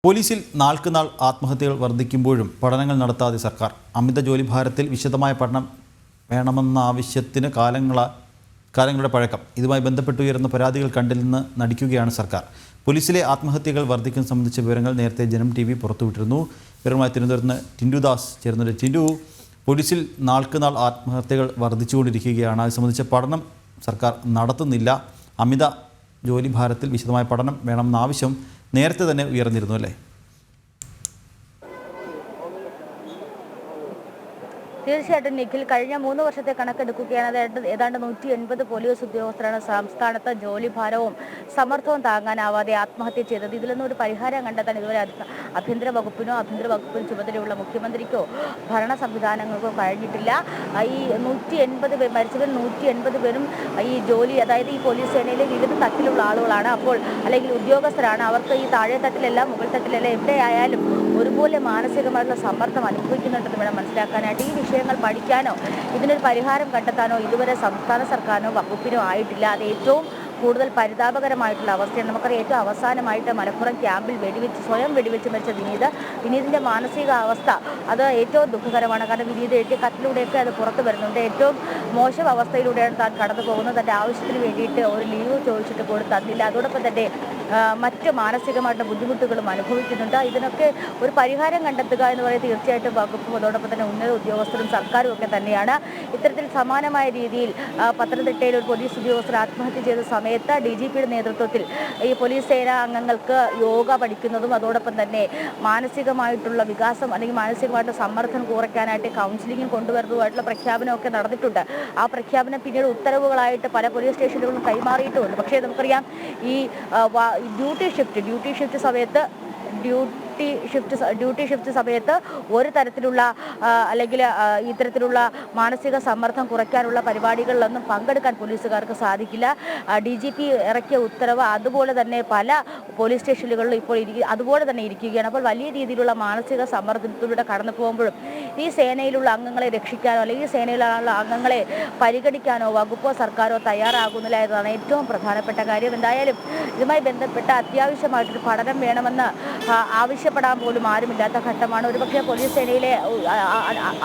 പോലീസിൽ നാൾക്കുനാൾ ആത്മഹത്യകൾ വർദ്ധിക്കുമ്പോഴും പഠനങ്ങൾ നടത്താതെ സർക്കാർ. അമിത ജോലിഭാരത്തിൽ വിശദമായ പഠനം വേണമെന്ന ആവശ്യത്തിന് കാലങ്ങളുടെ പഴക്കം. ഇതുമായി ബന്ധപ്പെട്ടുയരുന്ന പരാതികൾ കണ്ടില്ലെന്ന് നടിക്കുകയാണ് സർക്കാർ. പോലീസിലെ ആത്മഹത്യകൾ വർദ്ധിക്കുന്നത് സംബന്ധിച്ച വിവരങ്ങൾ നേരത്തെ ജനം TV പുറത്തുവിട്ടിരുന്നു. വിവരമായി തിരുവനന്തപുരത്ത് നിന്ന് ടിൻഡു ദാസ് ചേർന്നുണ്ട്. ടിൻഡു, പോലീസിൽ നാൾക്കുനാൾ ആത്മഹത്യകൾ വർദ്ധിച്ചുകൊണ്ടിരിക്കുകയാണ്. അത് സംബന്ധിച്ച പഠനം സർക്കാർ നടത്തുന്നില്ല. അമിത ജോലിഭാരത്തിൽ വിശദമായ പഠനം വേണമെന്ന ആവശ്യം നേരത്തെ തന്നെ ഉയർന്നിരുന്നു അല്ലേ? തീർച്ചയായിട്ടും നിഖിൽ, കഴിഞ്ഞ 3 വർഷത്തെ കണക്കെടുക്കുകയാണ്. ഏതാണ്ട് 180 പോലീസ് ഉദ്യോഗസ്ഥരാണ് സംസ്ഥാനത്ത് ജോലിഭാരവും സമ്മർദ്ദവും താങ്ങാനാവാതെ ആത്മഹത്യ ചെയ്തത്. ഇതിലൊന്നും ഒരു പരിഹാരം കണ്ടെത്താൻ ഇതുവരെ ആഭ്യന്തര വകുപ്പിന് ചുമതലയുള്ള മുഖ്യമന്ത്രിക്കോ ഭരണ സംവിധാനങ്ങൾക്കോ കഴിഞ്ഞിട്ടില്ല. ഈ 180 പേർ മരിച്ചവർ 180 പേരും ഈ ജോലി, അതായത് ഈ പോലീസ് സേനയിലെ വിവിധ തട്ടിലുള്ള ആളുകളാണ്. അപ്പോൾ അല്ലെങ്കിൽ ഉദ്യോഗസ്ഥരാണ്. അവർക്ക് ഈ താഴെ തട്ടിലല്ല മുകൾ തട്ടിലല്ല എവിടെയായാലും ഒരുപോലെ മാനസികമായിട്ടുള്ള സമ്മർദ്ദം അനുഭവിക്കുന്നുണ്ടെന്ന് വേണം മനസ്സിലാക്കാനായിട്ട്. ഈ വിഷയങ്ങൾ പഠിക്കാനോ ഇതിനൊരു പരിഹാരം കണ്ടെത്താനോ ഇതുവരെ സംസ്ഥാന സർക്കാരിനോ വകുപ്പിനോ ആയിട്ടില്ല. അത് ഏറ്റവും കൂടുതൽ പരിതാപകരമായിട്ടുള്ള അവസ്ഥയാണ്. നമുക്കറിയാം, ഏറ്റവും അവസാനമായിട്ട് മലപ്പുറം ക്യാമ്പിൽ സ്വയം വെടിവെച്ച് മരിച്ച വിനീതിൻ്റെ മാനസികാവസ്ഥ അത് ഏറ്റവും ദുഃഖകരമാണ്. കാരണം വിനീത് എഴുതിയ കത്തിലൂടെയൊക്കെ അത് പുറത്തു വരുന്നുണ്ട്. ഏറ്റവും മോശം അവസ്ഥയിലൂടെയാണ് താൻ കടന്നു പോകുന്നത്. തൻ്റെ ആവശ്യത്തിന് വേണ്ടിയിട്ട് ഒരു ലീവ് ചോദിച്ചിട്ട് പോലും തന്നില്ല. അതോടൊപ്പം തന്നെ മറ്റ് മാനസികമായിട്ടുള്ള ബുദ്ധിമുട്ടുകളും അനുഭവിക്കുന്നുണ്ട്. ഇതിനൊക്കെ ഒരു പരിഹാരം കണ്ടെത്തുക എന്ന് പറയുന്നത് തീർച്ചയായിട്ടും വകുപ്പും അതോടൊപ്പം തന്നെ ഉന്നത ഉദ്യോഗസ്ഥരും സർക്കാരും ഒക്കെ തന്നെയാണ്. ഇത്തരത്തിൽ സമാനമായ രീതിയിൽ പത്തനംതിട്ടയിൽ ഒരു പോലീസ് ഉദ്യോഗസ്ഥർ ആത്മഹത്യ ചെയ്ത സമയത്ത് DGPയുടെ നേതൃത്വത്തിൽ ഈ പോലീസ് സേനാ അംഗങ്ങൾക്ക് യോഗ പഠിക്കുന്നതും അതോടൊപ്പം തന്നെ മാനസികമായിട്ടുള്ള വികാസം അല്ലെങ്കിൽ മാനസികമായിട്ടുള്ള സമ്മർദ്ദം കുറയ്ക്കാനായിട്ട് കൗൺസിലിംഗും കൊണ്ടുവരുന്നതുമായിട്ടുള്ള പ്രഖ്യാപനമൊക്കെ നടന്നിട്ടുണ്ട്. ആ പ്രഖ്യാപനം പിന്നീട് ഉത്തരവുകളായിട്ട് പല പോലീസ് സ്റ്റേഷനുകളും കൈമാറിയിട്ടുമുണ്ട്. പക്ഷേ നമുക്കറിയാം, ഈ ഡ്യൂട്ടി ഷിഫ്റ്റ് സമയത്ത് ഒരു തരത്തിലുള്ള അല്ലെങ്കിൽ ഇത്തരത്തിലുള്ള മാനസിക സമ്മർദ്ദം കുറയ്ക്കാനുള്ള പരിപാടികളിലൊന്നും പങ്കെടുക്കാൻ പോലീസുകാർക്ക് സാധിക്കില്ല. DGP ഇറക്കിയ ഉത്തരവ് അതുപോലെ തന്നെ പല പോലീസ് സ്റ്റേഷനുകളിലും ഇപ്പോൾ അതുപോലെ തന്നെ ഇരിക്കുകയാണ്. അപ്പോൾ വലിയ രീതിയിലുള്ള മാനസിക സമ്മർദ്ദത്തിലൂടെ കടന്നു പോകുമ്പോഴും ഈ സേനയിലുള്ള അംഗങ്ങളെ രക്ഷിക്കാനോ അല്ലെങ്കിൽ ഈ സേനയിലുള്ള അംഗങ്ങളെ പരിഗണിക്കാനോ വകുപ്പോ സർക്കാരോ തയ്യാറാകുന്നില്ല എന്നതാണ് ഏറ്റവും പ്രധാനപ്പെട്ട കാര്യം. എന്തായാലും ഇതുമായി ബന്ധപ്പെട്ട അത്യാവശ്യമായിട്ടൊരു പഠനം വേണമെന്ന് ആവശ്യപ്പെടാൻ പോലും ആരുമില്ലാത്ത ഘട്ടമാണ്. ഒരുപക്ഷെ പോലീസ് സേനയിലെ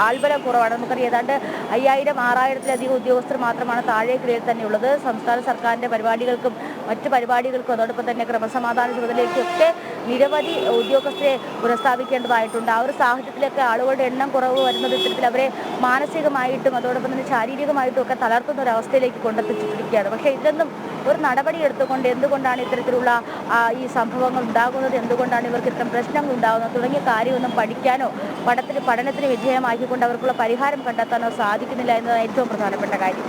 ആൾബലം കുറവാണ്. നമുക്കറിയാം, ഏതാണ്ട് 5000-6000-ലധികം ഉദ്യോഗസ്ഥർ മാത്രമാണ് താഴെ ഗ്രേഡിൽ തന്നെയുള്ളത്. സംസ്ഥാന സർക്കാരിൻ്റെ പരിപാടികൾക്കും മറ്റു പരിപാടികൾക്കും അതോടൊപ്പം തന്നെ ക്രമസമാധാന ചുമതലയ്ക്കൊക്കെ നിരവധി ഉദ്യോഗസ്ഥരെ പുനഃസ്ഥാപിക്കേണ്ടതായിട്ടുണ്ട്. ആ ഒരു സാഹചര്യത്തിലൊക്കെ ആളുകളുടെ എണ്ണം കുറവ് വരുന്നത് ഇത്തരത്തിൽ അവരെ മാനസികമായിട്ടും അതോടൊപ്പം തന്നെ ശാരീരികമായിട്ടും ഒക്കെ തളർത്തുന്ന ഒരു അവസ്ഥയിലേക്ക് കൊണ്ടെത്തിച്ചിരിക്കുകയാണ്. പക്ഷേ ഇതിലൊന്നും ഒരു നടപടി എടുത്തുകൊണ്ട് എന്തുകൊണ്ടാണ് ഇത്തരത്തിലുള്ള ഈ സംഭവങ്ങൾ ഉണ്ടാകുന്നത്, എന്തുകൊണ്ടാണ് ഇവർക്ക് ഇത്തരം പ്രശ്നങ്ങൾ ഉണ്ടാകുന്നത് തുടങ്ങിയ കാര്യമൊന്നും പഠിക്കാനോ പഠനത്തിന് വിധേയമാക്കിക്കൊണ്ട് അവർക്കുള്ള പരിഹാരം കണ്ടെത്താനോ സാധിക്കുന്നില്ല എന്നതാണ് ഏറ്റവും പ്രധാനപ്പെട്ട കാര്യം.